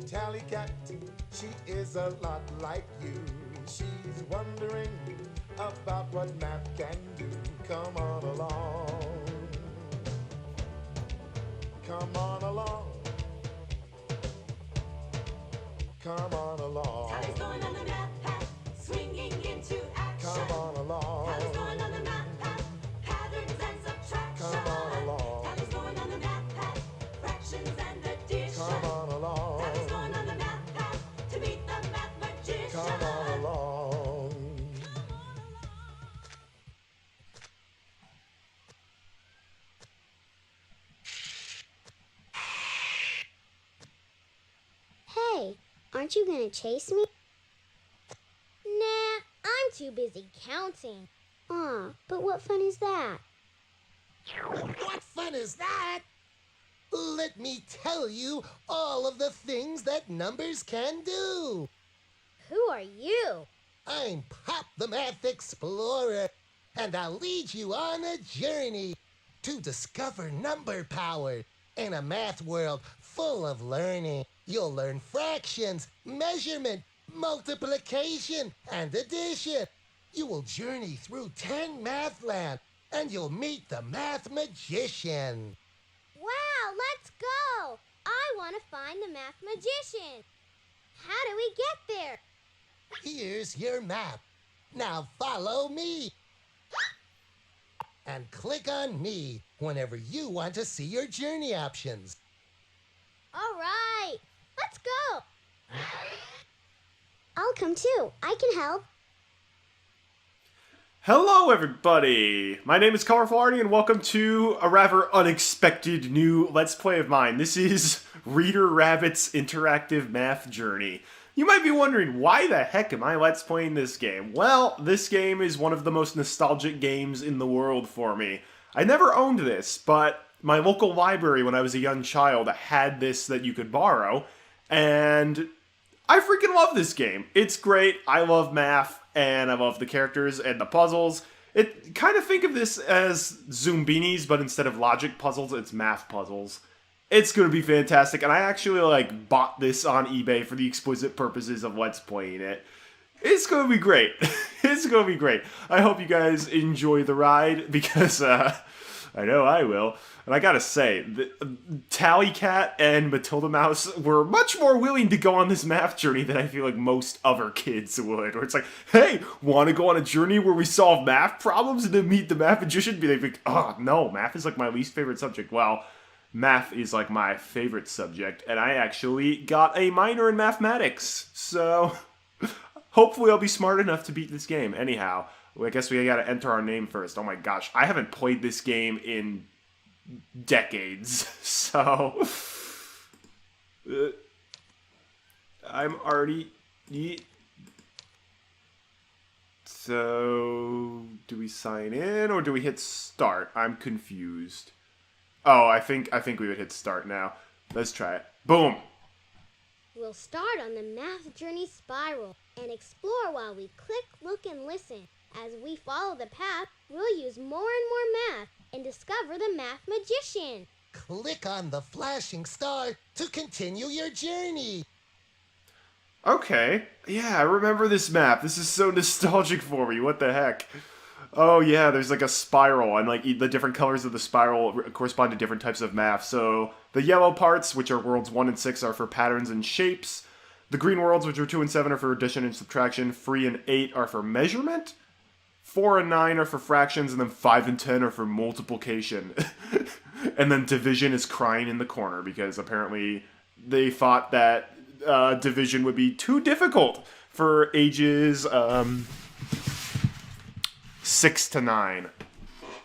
Tally Cat, she is a lot like you. She's wondering about what math can do. Come on along. Come on along. Come on along. Tally's going on the math path, swinging into action. Come on along. Tally's going on the math path, patterns and subtraction. Come on along. Tally's going on the math path, fractions and addition. Come on along. Tally's going on the math path to meet the math magician. Come on along. Hey, aren't you gonna chase me? Nah, I'm too busy counting. Aw, but what fun is that? What fun is that? Let me tell you all of the things that numbers can do. Who are you? I'm Pop the Math Explorer, and I'll lead you on a journey to discover number power in a math world full of learning. You'll learn fractions, measurement, multiplication, and addition. You will journey through 10 math land, and you'll meet the math magician. Wow, let's go! I want to find the math magician. How do we get there? Here's your map. Now follow me. And click on me whenever you want to see your journey options. All right, let's go. I'll come too. I can help. Hello everybody! My name is Colorful Artie and welcome to a rather unexpected new Let's Play of mine. This is Reader Rabbit's Interactive Math Journey. You might be wondering, why the heck am I Let's Playing this game? Well, this game is one of the most nostalgic games in the world for me. I never owned this, but my local library when I was a young child had this that you could borrow, and I freaking love this game. It's great, I love math, and I love the characters and the puzzles. It kind of think of this as Zoombinis, but instead of logic puzzles, it's math puzzles. It's gonna be fantastic, and I actually bought this on eBay for the explicit purposes of Let's Playing it. It's gonna be great. It's gonna be great. I hope you guys enjoy the ride, because I know I will. And I gotta say, Tally Cat and Matilda Mouse were much more willing to go on this math journey than I feel like most other kids would. Where it's like, hey, wanna go on a journey where we solve math problems and then meet the math magician? Be like, oh no, math is like my least favorite subject. Well, math is like my favorite subject, and I actually got a minor in mathematics. So, hopefully I'll be smart enough to beat this game. Anyhow, I guess we gotta enter our name first. Oh my gosh, I haven't played this game in decades, so I'm already. So do we sign in or do we hit start? I'm confused. Oh, I think we would hit start now. Let's try it. Boom. We'll start on the math journey spiral and explore while we click, look, and listen. As we follow the path, we'll use more and more math and discover the math magician. Click on the flashing star to continue your journey. Okay. Yeah, I remember this map. This is so nostalgic for me. What the heck? Oh yeah, there's like a spiral, and the different colors of the spiral correspond to different types of math. So the yellow parts, which are worlds 1 and 6, are for patterns and shapes. The green worlds, which are 2 and 7, are for addition and subtraction. 3 and 8 are for measurement. 4 and 9 are for fractions, and then 5 and 10 are for multiplication. And then division is crying in the corner, because apparently they thought that division would be too difficult for ages 6 to 9.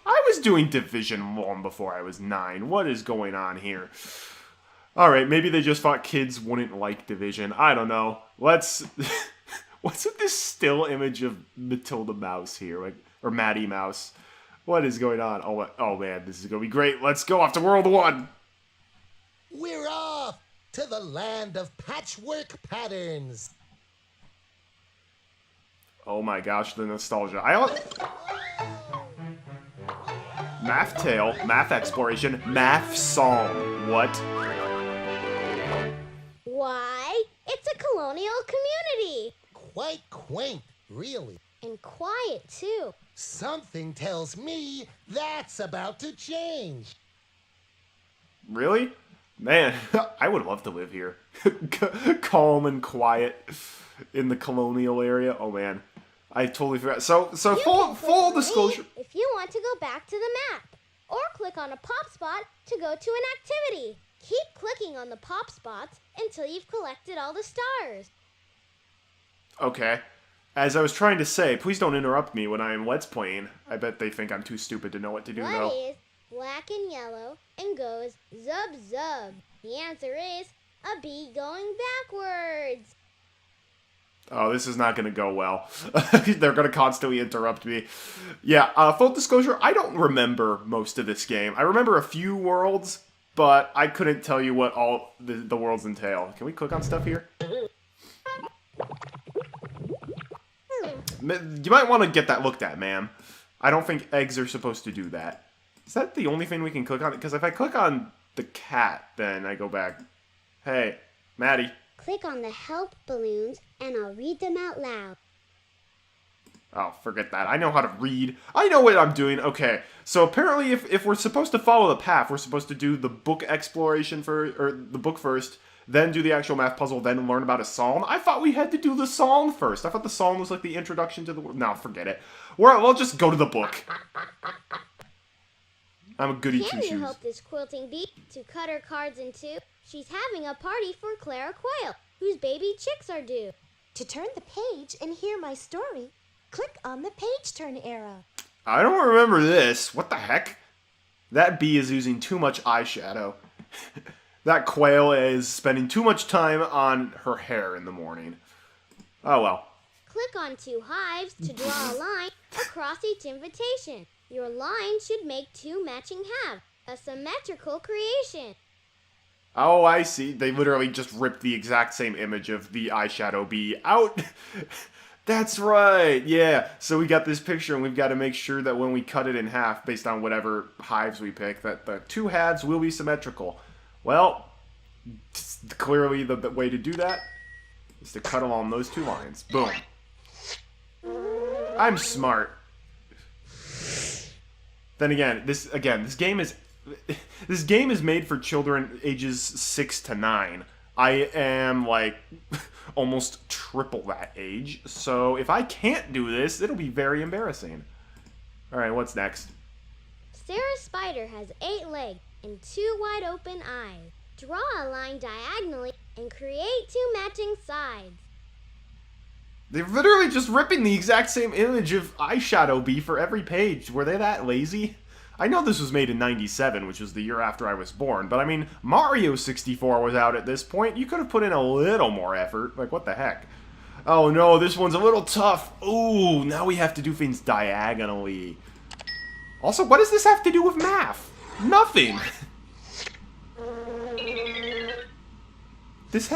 I was doing division long before I was 9. What is going on here? Alright, maybe they just thought kids wouldn't like division. I don't know. Let's... What's with this still image of Matilda Mouse here? Or Maddie Mouse? What is going on? Oh man, this is gonna be great. Let's go off to World 1! We're off to the land of patchwork patterns. Oh my gosh, the nostalgia. Math tale, math exploration, math song. What? Why? colonial community. Quite quaint, really. And quiet, too. Something tells me that's about to change. Really? Man, I would love to live here. Calm and quiet in the colonial area. Oh man, I totally forgot. So You full can click disclosure. leave if you want to go back to the map, or click on a pop spot to go to an activity. Keep clicking on the pop spots until you've collected all the stars. Okay. As I was trying to say, please don't interrupt me when I am Let's Playing. I bet they think I'm too stupid to know what to do, What though. is black and yellow and goes zub zub? The answer is a bee going backwards. Oh, this is not going to go well. They're going to constantly interrupt me. Yeah, full disclosure, I don't remember most of this game. I remember a few worlds, but I couldn't tell you what all the worlds entail. Can we click on stuff here? You might want to get that looked at, ma'am. I don't think eggs are supposed to do that. Is that the only thing we can click on? Because if I click on the cat, then I go back. Hey, Maddie. Click on the help balloons and I'll read them out loud. Oh, forget that. I know how to read. I know what I'm doing. Okay, so apparently if we're supposed to follow the path, we're supposed to do the book exploration the book first, then do the actual math puzzle, then learn about a song. I thought we had to do the song first. I thought the song was like the introduction to the... No, forget it. We'll just go to the book. I'm a goody Can you two-shoes. help this quilting bee to cut her cards in two? She's having a party for Clara Quail, whose baby chicks are due. To turn the page and hear my story, click on the page turn arrow. I don't remember this. What the heck? That bee is using too much eyeshadow. That quail is spending too much time on her hair in the morning. Oh well. Click on two hives to draw a line across each invitation. Your line should make two matching halves, a symmetrical creation. Oh, I see. They literally just ripped the exact same image of the eyeshadow bee out. That's right. Yeah. So we got this picture, and we've got to make sure that when we cut it in half, based on whatever hives we pick, that the two halves will be symmetrical. Well, clearly the way to do that is to cut along those two lines. Boom. I'm smart. Then again, this game is made for children ages 6 to 9. I am like almost triple that age, so if I can't do this, it'll be very embarrassing. All right, what's next? Sarah's spider has 8 legs and 2 wide open eyes. Draw a line diagonally and create 2 matching sides. They're literally just ripping the exact same image of eyeshadow bee for every page. Were they that lazy? I know this was made in 97, which was the year after I was born, but I mean, Mario 64 was out at this point. You could have put in a little more effort. Like, what the heck? Oh no, this one's a little tough. Ooh, now we have to do things diagonally. Also, what does this have to do with math? Nothing. This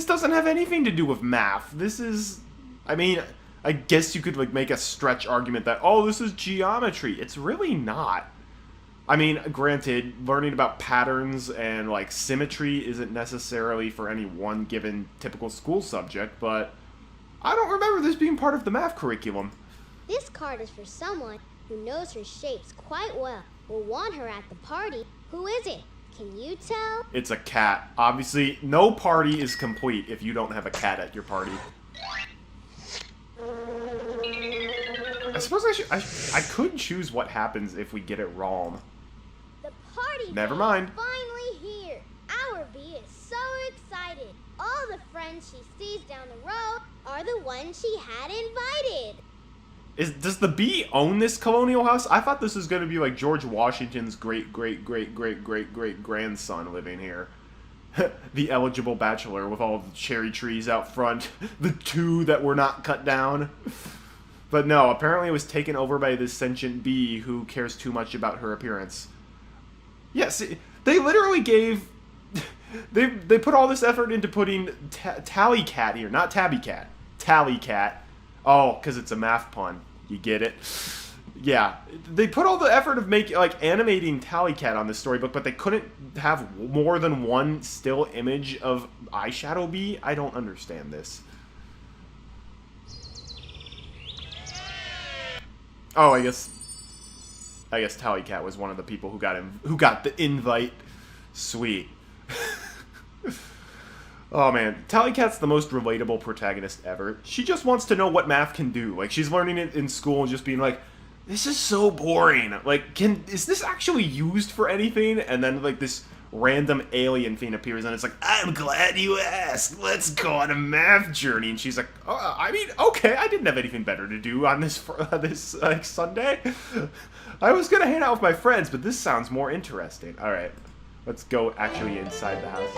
doesn't have anything to do with math. This is... I mean, I guess you could like make a stretch argument that, oh, this is geometry. It's really not. I mean, granted, learning about patterns and like symmetry isn't necessarily for any one given typical school subject, but I don't remember this being part of the math curriculum. This card is for someone who knows her shapes quite well. We'll want her at the party. Who is it? Can you tell? It's a cat. Obviously, no party is complete if you don't have a cat at your party. I suppose I could choose what happens if we get it wrong. The party Never day mind. is finally here. Our bee is so excited. All the friends she sees down the road are the ones she had invited. Does the bee own this colonial house? I thought this was going to be like George Washington's great-great-great-great-great-grandson living here. The eligible bachelor with all the cherry trees out front. The 2 that were not cut down. But no, apparently it was taken over by this sentient bee who cares too much about her appearance. Yes, they literally gave... They put all this effort into putting Tally Cat here. Not Tabby Cat. Tally Cat. Oh, because it's a math pun. You get it? Yeah, they put all the effort of making, like, animating Tallycat on this storybook, but they couldn't have more than one still image of Eyeshadow Bee? I don't understand this. Oh, I guess Tallycat was one of the people who got the invite. Sweet. Oh man, Tallycat's the most relatable protagonist ever. She just wants to know what math can do. Like, she's learning it in school and just being like, this is so boring. Like, is this actually used for anything? And then, like, this random alien thing appears and it's like, I'm glad you asked. Let's go on a math journey. And she's like, oh, I mean, okay, I didn't have anything better to do on this Sunday. I was gonna hang out with my friends, but this sounds more interesting. All right, let's go actually inside the house.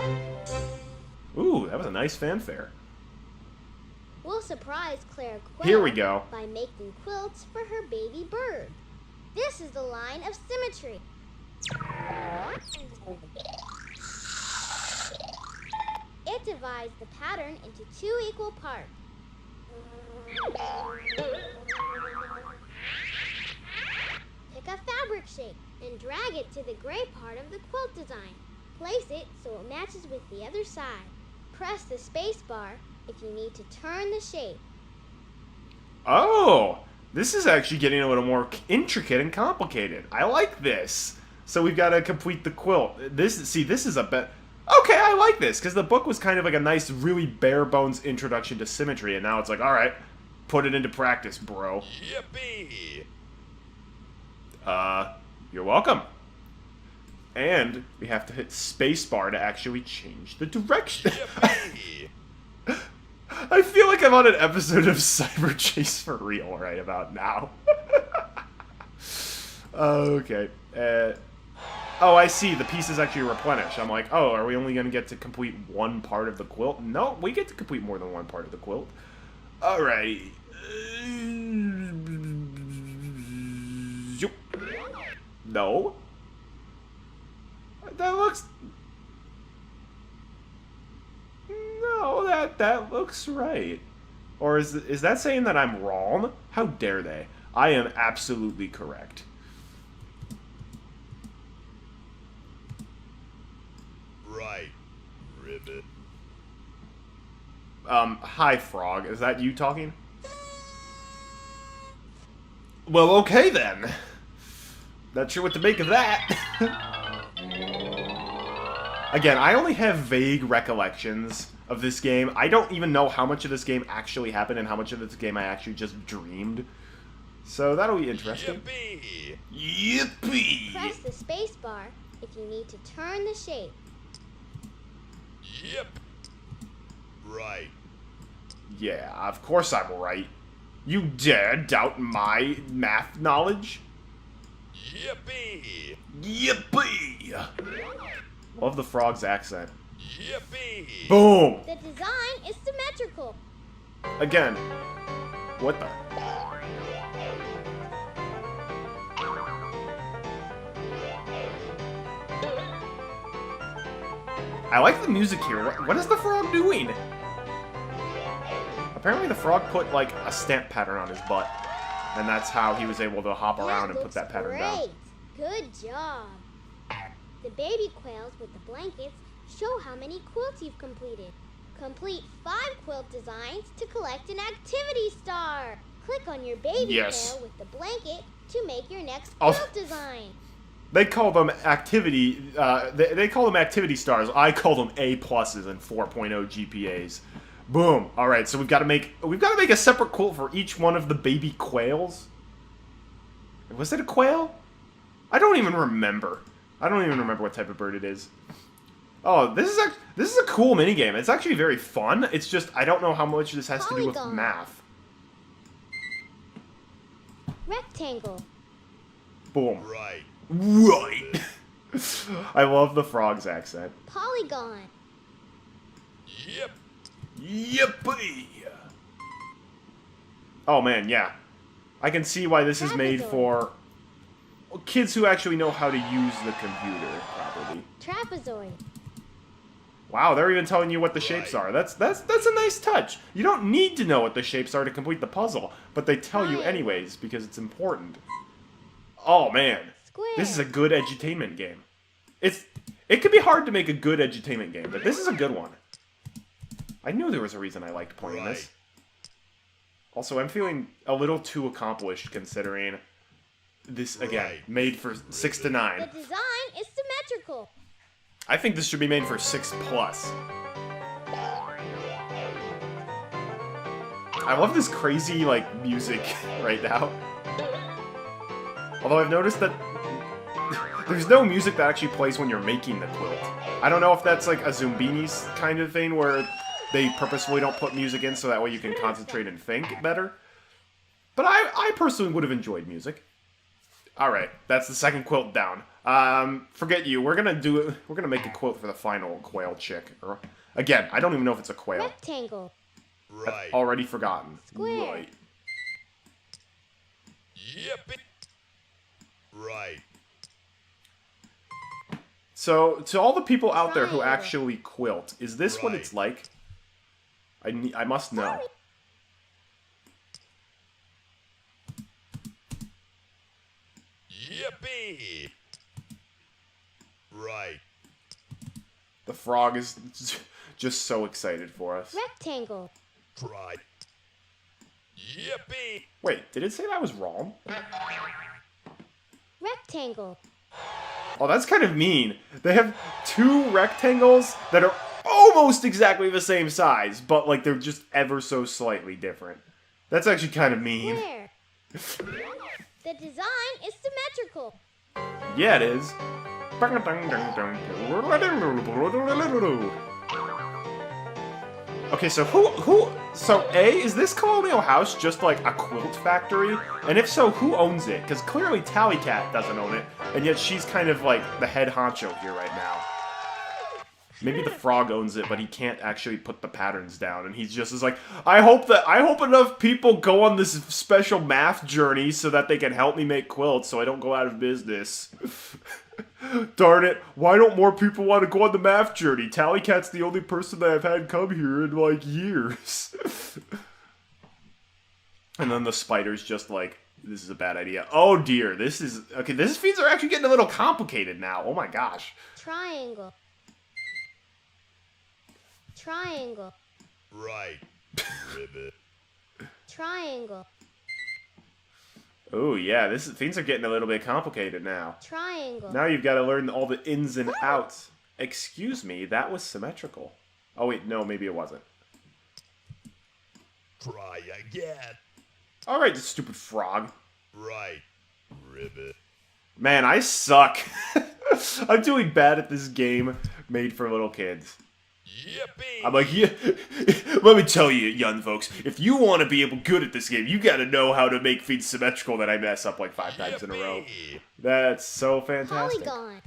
Ooh, that was a nice fanfare. We'll surprise Claire Quail Here we go. by making quilts for her baby bird. This is the line of symmetry. It divides the pattern into 2 equal parts. Pick a fabric shape and drag it to the gray part of the quilt design. Place it so it matches with the other side. Press the space bar if you need to turn the shape. Oh, this is actually getting a little more intricate and complicated. I like this. So we've got to complete the quilt. This is a bit... Okay, I like this, because the book was kind of like a nice, really bare-bones introduction to symmetry, and now it's like, alright, put it into practice, bro. Yippee! You're welcome. And we have to hit spacebar to actually change the direction. Yippee! I feel like I'm on an episode of Cyber Chase for real right about now. Okay. Oh, I see. The pieces actually replenish. I'm like, oh, are we only going to get to complete one part of the quilt? No, we get to complete more than one part of the quilt. Alright. No. That looks... No, that looks right. Or is that saying that I'm wrong? How dare they? I am absolutely correct. Right, Ribbit. Hi, Frog. Is that you talking? Well, okay then. Not sure what to make of that. Again, I only have vague recollections of this game. I don't even know how much of this game actually happened and how much of this game I actually just dreamed. So that'll be interesting. Yippee! Yippee! Press the space bar if you need to turn the shape. Yep. Right. Yeah, of course I'm right. You dare doubt my math knowledge? Yippee! Yippee! Love the frog's accent. Yippee! Boom! The design is symmetrical. Again. What the? I like the music here. What is the frog doing? Apparently the frog put, like, a stamp pattern on his butt. And that's how he was able to hop around and put that pattern down. Good job. The baby quails with the blankets show how many quilts you've completed. Complete 5 quilt designs to collect an activity star. Click on your baby quail with the blanket to make your next quilt design. They call them activity. They call them activity stars. I call them A pluses and 4.0 GPAs. Boom. All right, so we've got to make a separate quilt for each one of the baby quails. Was it a quail? I don't even remember. I don't even remember what type of bird it is. Oh, this is a cool minigame. It's actually very fun. It's just I don't know how much this has to do with math. Rectangle. Boom. Right. Right. I love the frog's accent. Polygon. Yep. Yippee! Oh man, yeah. I can see why this is made for kids who actually know how to use the computer properly. Trapezoid. Wow, they're even telling you what the shapes are. That's a nice touch. You don't need to know what the shapes are to complete the puzzle, but they tell you anyways because it's important. Oh man, Square. this is a good edutainment game. It could be hard to make a good edutainment game, but this is a good one. I knew there was a reason I liked playing this. Also, I'm feeling a little too accomplished considering this, again, made for 6 to 9. The design is symmetrical. I think this should be made for 6+. I love this crazy, like, music right now. Although I've noticed that there's no music that actually plays when you're making the quilt. I don't know if that's like a Zumbinis kind of thing where they purposefully don't put music in so that way you can concentrate and think better. But I personally would have enjoyed music. Alright, that's the second quilt down. Forget you, we're gonna make a quilt for the final quail chick. Again, I don't even know if it's a quail. Rectangle. Right. I've already forgotten. Square. Right. Yippee. Right. So, to all the people out there who Triangle. actually quilt, is this what it's like? I must know. Yippee. Right. The frog is just so excited for us. Rectangle. Right. Yippee. Wait, did it say that was wrong? Rectangle. Oh, that's kind of mean. They have 2 rectangles that are almost exactly the same size, but like they're just ever so slightly different. That's actually kind of mean. Square. The design is symmetrical. Yeah, it is. Okay, so so A, is this Colonial House just like a quilt factory? And if so, who owns it? Because clearly Tally Cat doesn't own it, and yet she's kind of like the head honcho here right now. Maybe the frog owns it, but he can't actually put the patterns down, and he's just is like, I hope enough people go on this special math journey so that they can help me make quilts so I don't go out of business. Darn it, why don't more people want to go on the math journey? Tally Cat's the only person that I've had come here in, like, years. And then the spider's just like, this is a bad idea. Oh dear, these feeds are actually getting a little complicated now. Oh my gosh. Triangle. Triangle. Right. Ribbit. Triangle. Oh yeah, things are getting a little bit complicated now. Triangle. Now you've got to learn all the ins and outs. Excuse me, that was symmetrical. Oh wait, no, maybe it wasn't. Try again. Alright, you stupid frog. Right. Ribbit. Man, I suck. I'm doing bad at this game made for little kids. Yippee. I'm like, yeah, let me tell you, young folks, if you want to be able good at this game, you got to know how to make feeds symmetrical that I mess up like 5 times in a row. Yippee. That's so fantastic. Polygon.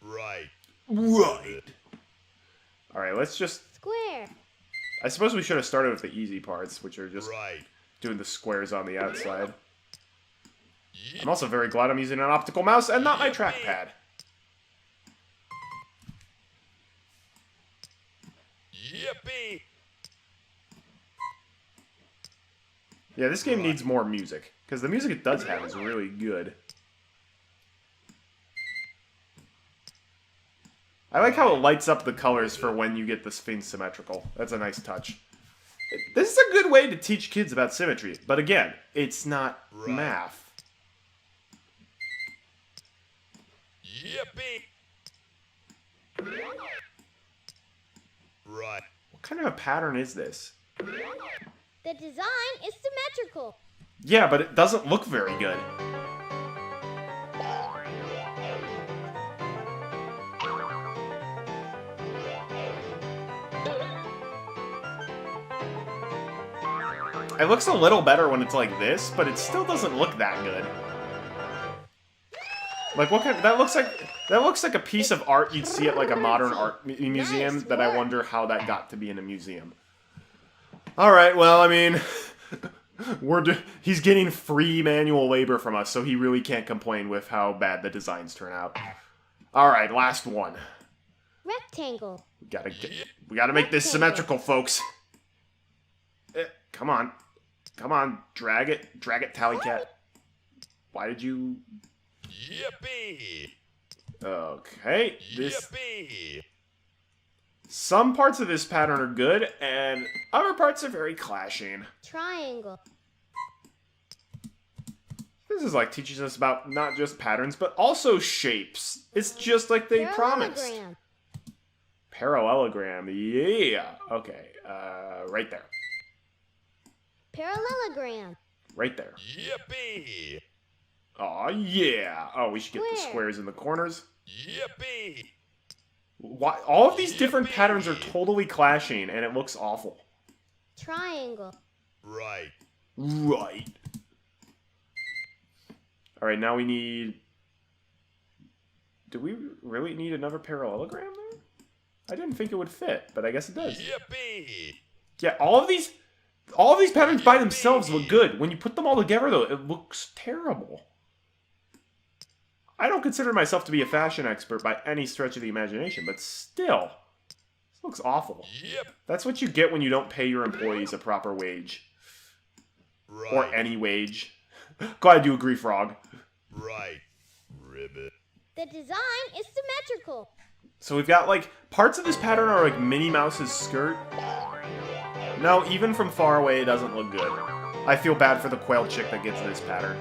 Right. Right. Alright, let's just... Square. I suppose we should have started with the easy parts, which are just Right. doing the squares on the outside. I'm also very glad I'm using an optical mouse and not my trackpad. Yippee. Yeah, this game needs more music, because the music it does have is really good. I like how it lights up the colors for when you get this thing symmetrical. That's a nice touch. This is a good way to teach kids about symmetry, but again, it's not math. Yippee. Right. What kind of a pattern is this? The design is symmetrical. Yeah, but it doesn't look very good. It looks a little better when it's like this, but it still doesn't look that good. Like what kind? That looks like a piece of art you'd see at like a modern art museum. Nice That I work. wonder how that got to be in a museum. All right, well, I mean, he's getting free manual labor from us, so he really can't complain with how bad the designs turn out. All right, last one. Rectangle. We gotta make this symmetrical, folks. Come on, drag it, Tally Cat. Why did you... Yippee! Okay, this... Yippee! Some parts of this pattern are good, and other parts are very clashing. Triangle. This is like teaching us about not just patterns, but also shapes. It's just like they promised. Parallelogram. Parallelogram, yeah. Okay, right there. Parallelogram. Right there. Yippee! Aw, yeah. Oh, we should get the Square. squares in the corners. Yippee! Why? All of these different patterns are totally clashing, and it looks awful. Triangle. Right. Right. Alright, now we need... Do we really need another parallelogram there? I didn't think it would fit, but I guess it does. Yippee! Yeah, all of these patterns by themselves look good. When you put them all together, though, it looks terrible. I don't consider myself to be a fashion expert by any stretch of the imagination, but still, this looks awful. Yep. That's what you get when you don't pay your employees a proper wage. Right. Or any wage. Glad you agree, Frog. Right. Ribbit. The design is symmetrical. So we've got, like, parts of this pattern are like Minnie Mouse's skirt. No, even from far away, it doesn't look good. I feel bad for the quail chick that gets this pattern.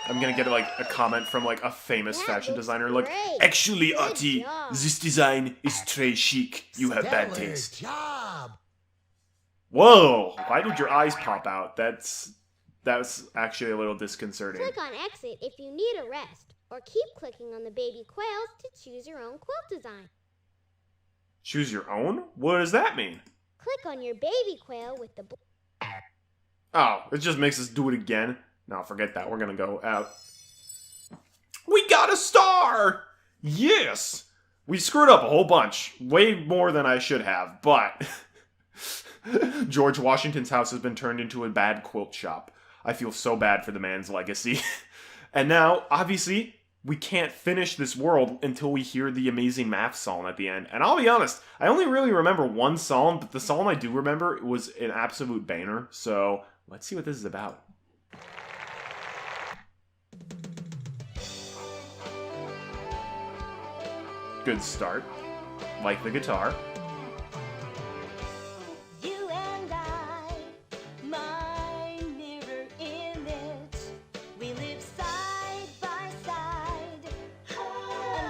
I'm gonna get like a comment from like a famous That fashion looks designer like, great. actually, Good Artie, job." this design is très chic. You have bad Stellar taste. job. Whoa! Why did your eyes pop out? That's actually a little disconcerting. Click on exit if you need a rest, or keep clicking on the baby quails to choose your own quilt design. Choose your own? What does that mean? Click on your baby quail with the Oh, it just makes us do it again. No, forget that. We're gonna go out. We got a star! Yes! We screwed up a whole bunch. Way more than I should have, but... George Washington's house has been turned into a bad quilt shop. I feel so bad for the man's legacy. And now, obviously, we can't finish this world until we hear the amazing math psalm at the end. And I'll be honest, I only really remember one psalm, but the psalm I do remember was an absolute banger. So, let's see what this is about. Good start. Like the guitar. You and I, my mirror image, we live side by side. A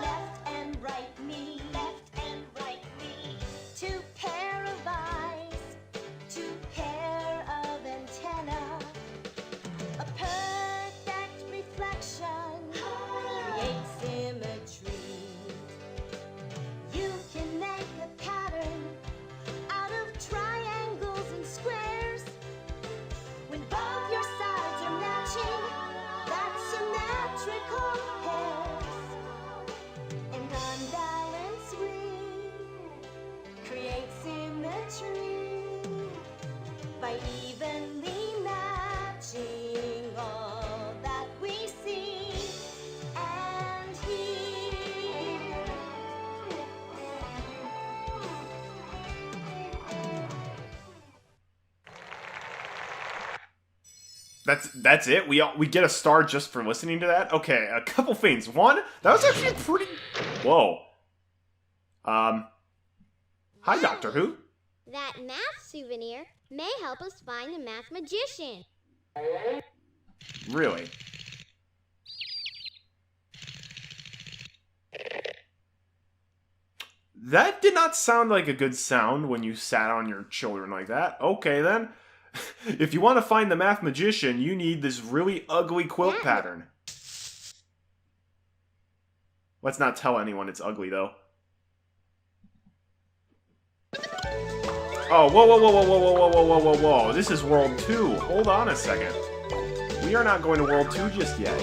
left and right me, two pair of eyes, two pair of antenna. A perfect reflection creates symmetry. You can make a pattern out of triangles and squares. When both your sides are matching, that's symmetrical pairs. An unbalanced ring creates symmetry by evenly matching all that we see and hear. That's it? We get a star just for listening to that? Okay, a couple things. One, that was actually pretty... Whoa. Hi, Doctor Who. That math souvenir may help us find the math magician. Really? That did not sound like a good sound when you sat on your children like that. Okay, then. If you want to find the math magician, you need this really ugly quilt pattern. Let's not tell anyone it's ugly, though. Oh, whoa, whoa, whoa, whoa, whoa, whoa, whoa, whoa, whoa, whoa. This is World 2. Hold on a second. We are not going to World 2 just yet.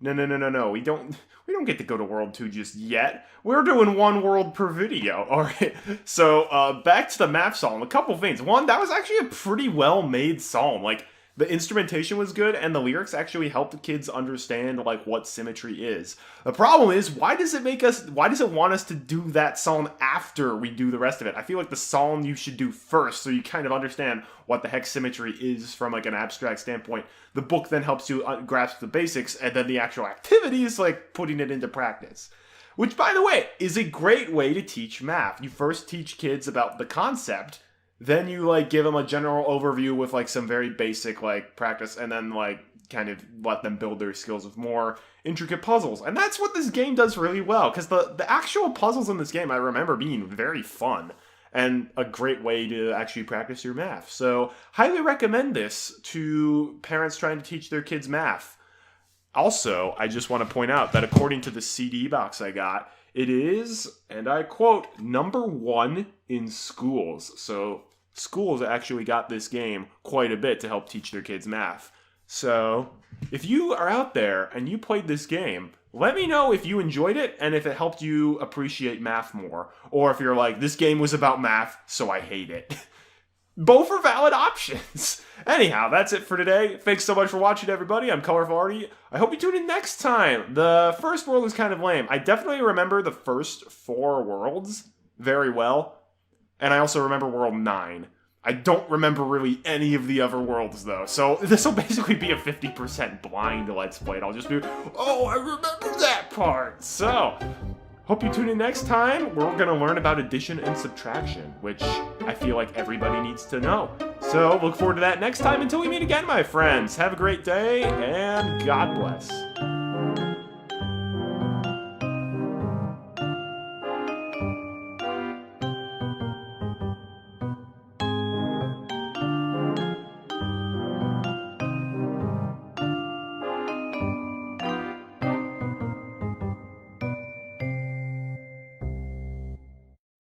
No. We don't get to go to World 2 just yet. We're doing one world per video. Alright, so back to the math psalm. A couple things. One, that was actually a pretty well-made psalm. Like, The instrumentation was good, and the lyrics actually helped the kids understand like what symmetry is. The problem is, why does it want us to do that song after we do the rest of it? I feel like the song you should do first, so you kind of understand what the heck symmetry is from like an abstract standpoint. The book then helps you grasp the basics, and then the actual activity is like putting it into practice. Which, by the way, is a great way to teach math. You first teach kids about the concept, then you like give them a general overview with like some very basic like practice, and then like kind of let them build their skills with more intricate puzzles. And that's what this game does really well, because the actual puzzles in this game I remember being very fun and a great way to actually practice your math. So highly recommend this to parents trying to teach their kids math. Also, I just want to point out that according to the CD box I got, it is, and I quote, #1 in schools. So schools actually got this game quite a bit to help teach their kids math. So if you are out there and you played this game, let me know if you enjoyed it and if it helped you appreciate math more. Or if you're like, this game was about math, so I hate it. Both are valid options. Anyhow, that's it for today. Thanks so much for watching, everybody. I'm Colorful Artie. I hope you tune in next time. The first world is kind of lame. I definitely remember the first 4 worlds very well. And I also remember World 9. I don't remember really any of the other worlds, though. So this will basically be a 50% blind Let's Play. I'll just be, oh, I remember that part. So, hope you tune in next time. We're going to learn about addition and subtraction, which I feel like everybody needs to know. So, look forward to that next time. Until we meet again, my friends. Have a great day, and God bless.